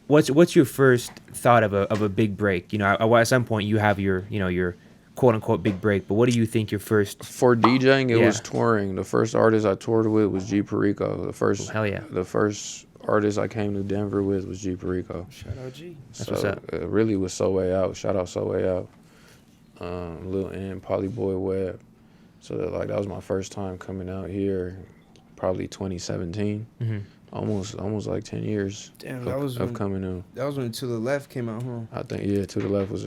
what's your first thought of a big break? You know, at some point you have your quote unquote big break, but what do you think your first? For DJing, it Yeah. was touring. The first artist I toured with was G Perico. Oh, hell yeah. The first artist I came to Denver with was G Perico. Shout out G. That's what's So up. it really was So Way Out. Shout out So Way Out. Lil N, Polyboy Web. So that was my first time coming out here, probably 2017. Mm-hmm. Almost like 10 years Damn, of coming in. that was when To the Left came out, huh? I think To the Left was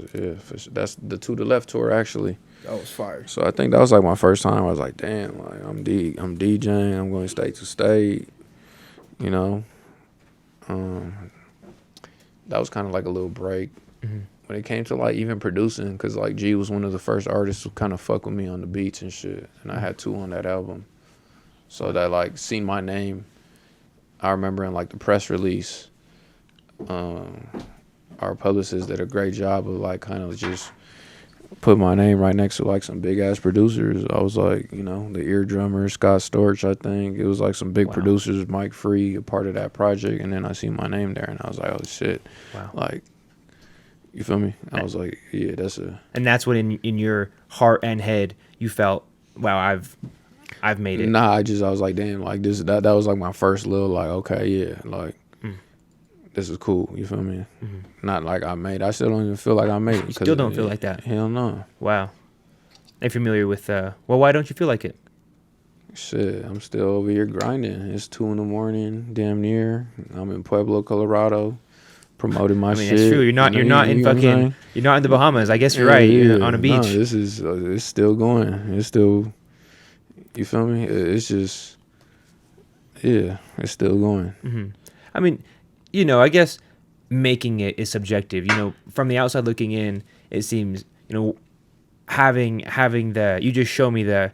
that's the To the Left tour actually. That was fire. So I think that was like my first time. I was like, damn, like I'm DJing. I'm going state to state. You know, that was kind of like a little break. Mm-hmm. When it came to like even producing, because like G was one of the first artists who kind of fuck with me on the beats and shit, and I had 2 on that album. So that like seen my name, I remember in like the press release, our publicist did a great job of like kind of just put my name right next to like some big ass producers. I was like, you know, the Ear Drummer, Scott Storch, I think. It was like some big producers, Mike Free, a part of that project, and then I see my name there and I was like, oh shit. Wow. Like, you feel me? I was like, yeah, And that's when in your heart and head you felt, wow, I've made it. Nah, I was like, damn, like that was like my first little like, okay, yeah, like this is cool. You feel me? Mm-hmm. Not like I made it. I still don't even feel like I made it. You still don't feel like that? Hell no. Wow. I'm familiar with, well, why don't you feel like it? Shit, I'm still over here grinding. It's 2 a.m, damn near. I'm in Pueblo, Colorado, promoting my shit. That's true. You're not in the Bahamas. I guess you're right. You're on a beach. No, this is it's still going. It's still, you feel me? It's just, yeah, it's still going. Mm-hmm. I mean, you know, I guess making it is subjective. You know, from the outside looking in, it seems, you know, having the, you just show me the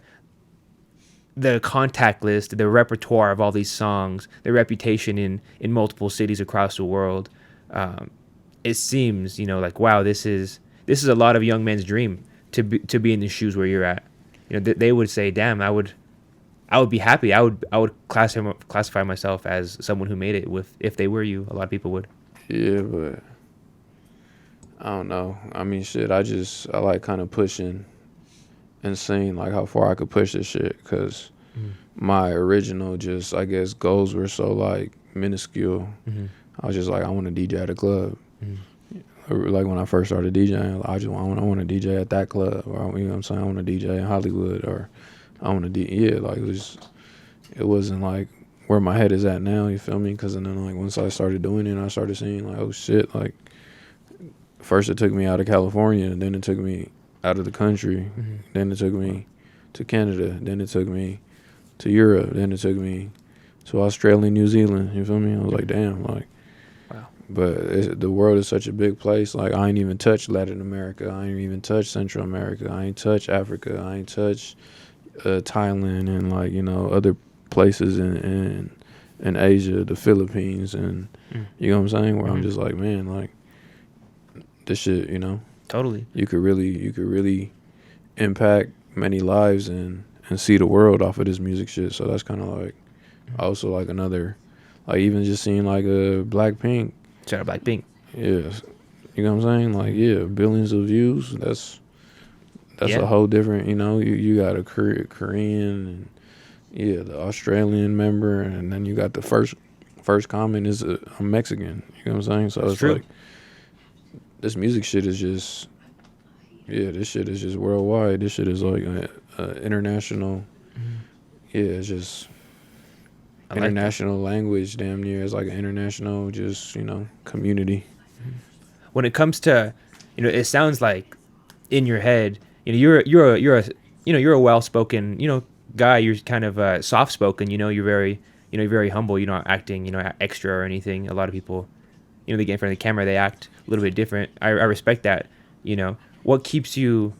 contact list, the repertoire of all these songs, the reputation in multiple cities across the world. It seems, you know, like, wow, this is a lot of young men's dream to be in the shoes where you're at. You know, they would say, damn, I would be happy. I would classify myself as someone who made it if they were you. A lot of people would. Yeah, but I don't know. I mean, shit, I like kind of pushing and seeing like how far I could push this shit, because my original just, I guess, goals were so like minuscule. Mm-hmm. I was just like, I want to DJ at a club. Mm-hmm. Like when I first started DJing, I want to DJ at that club, or you know what I'm saying, I want to DJ in Hollywood, or I want to like it wasn't like where my head is at now, you feel me? Because then like once I started doing it, I started seeing like, oh shit, like first it took me out of California, then it took me out of the country, then it took me to Canada, then it took me to Europe, then it took me to Australia, New Zealand, you feel me? I was like, damn, like, wow. But the world is such a big place. Like, I ain't even touched Latin America, I ain't even touched Central America, I ain't touched Africa, I ain't touched Thailand, and like, you know, other places in Asia, the Philippines, and you know what I'm saying, where I'm just like, man, like, this shit, you know, totally, you could really impact many lives and see the world off of this music shit. So that's kind of like also like another, like, even just seeing like a Blackpink. Shout out Blackpink. Yeah, you know what I'm saying, like, yeah, billions of views. That's a whole different, you know, you got a Korean and yeah, the Australian member, and then you got the first comment is a Mexican. You know what I'm saying? So it's like, this music shit is just, yeah, this shit is just worldwide. This shit is like international. Yeah, it's just international language, damn near. It's like an international, just, you know, community. When it comes to, you know, it sounds like in your head, you know, you're a well-spoken, you know, guy. You're kind of soft-spoken. You know, you're very humble. You're not acting, you know, extra or anything. A lot of people, you know, they get in front of the camera, they act a little bit different. I respect that. You know, what keeps you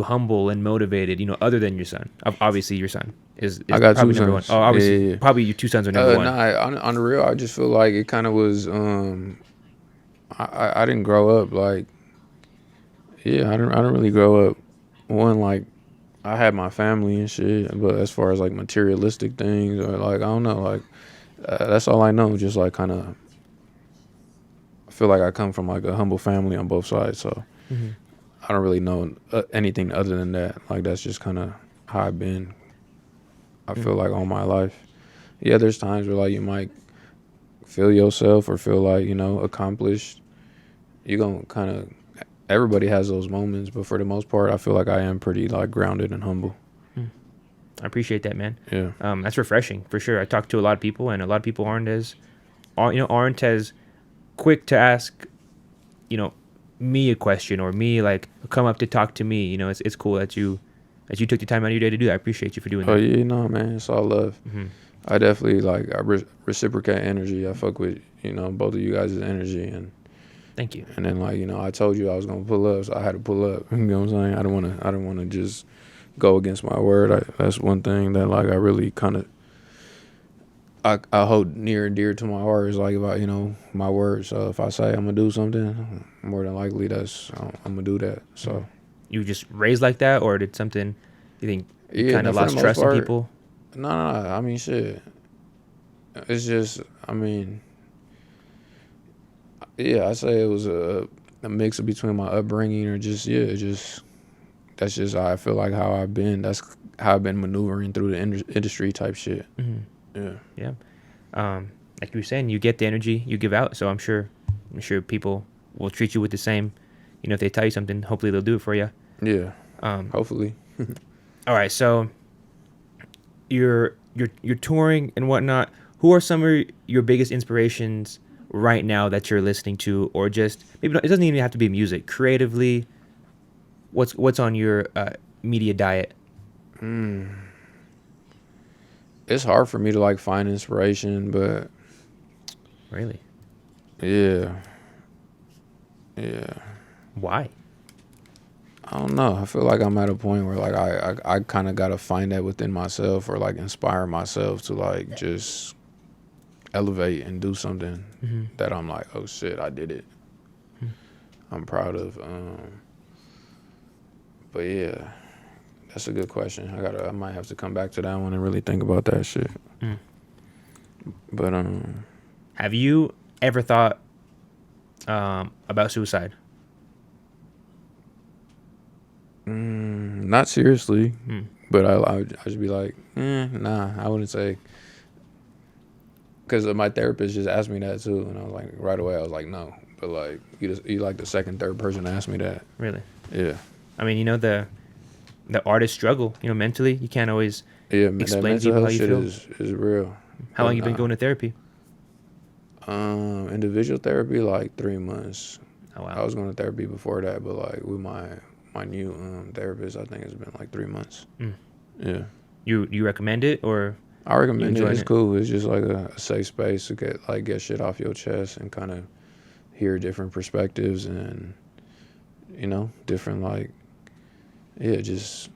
humble and motivated, you know, other than your son? Obviously your son is I got probably two number sons. one. Oh, obviously, yeah. Probably your 2 sons are number one. Nah, on the real, I just feel like it kind of was, I didn't grow up like, yeah, I didn't really grow up, one, like, I had my family and shit, but as far as like materialistic things, or like, I don't know, like, that's all I know, just like kind of I feel like I come from like a humble family on both sides, so Mm-hmm. I don't really know anything other than that. Like that's just kind of how I've been. I feel like all my life. Yeah, there's times where like you might feel yourself or feel like accomplished. You gonna kind of everybody has those moments, but for the most part, I feel like I am pretty like grounded and humble. I appreciate that, man. Yeah. That's refreshing for sure. I talk to a lot of people, and a lot of people aren't as quick to ask, you know, me a question or me like come up to talk to me. It's cool that you took the time out of your day to do that. I appreciate you for doing Oh that. yeah, no man, it's all love. Mm-hmm. I definitely like reciprocate energy. I fuck with both of you guys' energy, and Thank you. then like I told you I was gonna pull up, so I had to pull up. You know what I'm saying? I don't wanna just go against my word. That's one thing that like I really kind of I hold near and dear to my heart is like about my word. So if I say I'm gonna do something, more than likely I'm gonna do that. So You just raised like that, or did something you think you yeah, kind no, of for the lost most trust in part, people? no. I mean shit. It's just yeah, I say it was a mix between my upbringing or just that's just how I feel like how I've been. That's how I've been maneuvering through the industry type shit. Mm-hmm. Yeah. Yeah. Like you were saying, you get the energy you give out. So I'm sure people will treat you with the same. If they tell you something, hopefully they'll do it for you. Yeah. Um, Hopefully. all right. So you're touring and whatnot. Who are some of your biggest inspirations right now that you're listening to, or just maybe it doesn't even have to be music. Creatively, what's on your media diet? It's hard for me to like find inspiration, but Really? yeah. Yeah. Why? I don't know. I feel like I'm at a point where like I kind of got to find that within myself or like inspire myself to like just elevate and do something that I'm like, oh shit, I did it. I'm proud of. But yeah, that's a good question. I might have to come back to that one and really think about that shit. Mm. But Have you ever thought about suicide? not seriously. But I'd just be like, nah, I wouldn't say. Because my therapist just asked me that too, and I was like, right away, I was like, no. But like, you like the second, third person to ask me that. Really? Yeah. I mean, the artists struggle. Mentally, you can't always Yeah, explain that to mental people how health you shit feel. is real. How long you been going to therapy? Individual therapy like 3 months. Oh wow. I was going to therapy before that, but like with my new therapist, I think it's been like 3 months. Yeah. You recommend it, or I recommend it. enjoying It's it? cool. It's just like a safe space to get shit off your chest and kind of hear different perspectives and different like just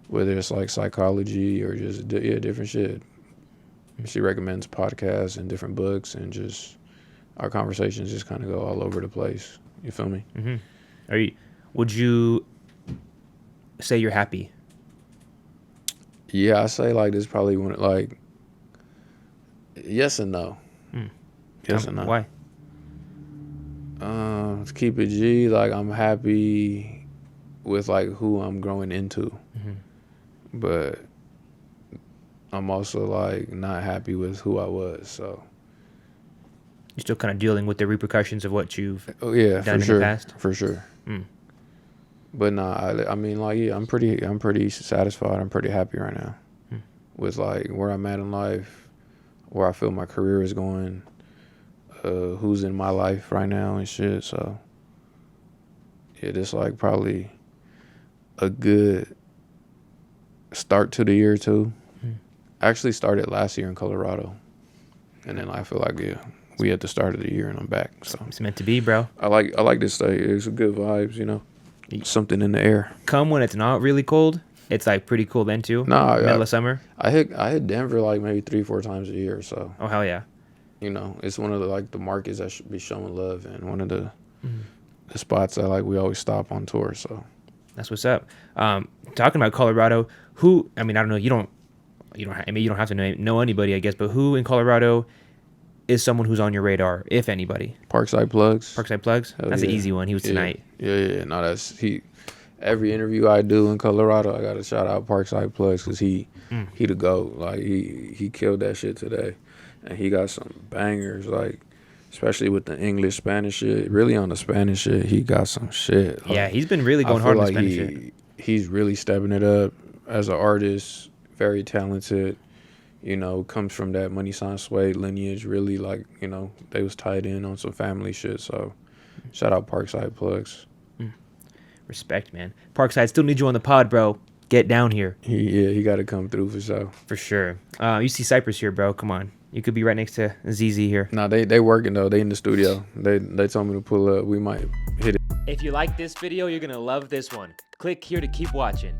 whether it's like psychology or just different shit. She recommends podcasts and different books, and just our conversations just kind of go all over the place. You feel me? Mm-hmm. Would you say you're happy? Yeah, I say like this probably when like yes and no. Yes and no. Why? To keep it G, like I'm happy with like who I'm growing into, but I'm also like not happy with who I was. So You're still kind of dealing with the repercussions of what you've yeah, done for in sure, the past. for sure. Mm. But nah, I mean like yeah, I'm pretty satisfied. I'm pretty happy right now with like where I'm at in life, where I feel my career is going, who's in my life right now and shit. So yeah, this like probably a good start to the year too. I actually started last year in Colorado, and then I feel like we at the start of the year and I'm back. So It's meant to be, bro. I like this state. It's a good vibes, something in the air. Come when it's not really cold. It's like pretty cool then too. Nah, Middle of summer. I hit Denver like maybe 3-4 times a year. So Oh hell yeah. it's one of the markets that should be showing love, and one of the spots that like we always stop on tour. So That's what's up. Talking about Colorado, I don't know, you don't have to know anybody, I guess, but who in Colorado is someone who's on your radar, if anybody? Parkside Plugs. Parkside Plugs? Hell That's an yeah. easy one. He was Yeah. tonight. Yeah. No, that's he. Every interview I do in Colorado, I gotta shout out Parkside Plugs because he the GOAT. Like he killed that shit today, and he got some bangers. Like especially with the English Spanish shit. Really on the Spanish shit, he got some shit. Like, Yeah, he's been really going I hard feel on the like Spanish shit. he's really stepping it up as an artist. Very talented. You know, comes from that Money Sign Suede lineage. Really, like, you know, they was tied in on some family shit. So, shout out Parkside Plugs. Respect, man. Parkside, still need you on the pod, bro. Get down here. He got to come through for sure. For sure. You see Cypress here, bro. Come on. You could be right next to ZZ here. Nah, they working though. They in the studio. They told me to pull up. We might hit it. If you like this video, you're going to love this one. Click here to keep watching.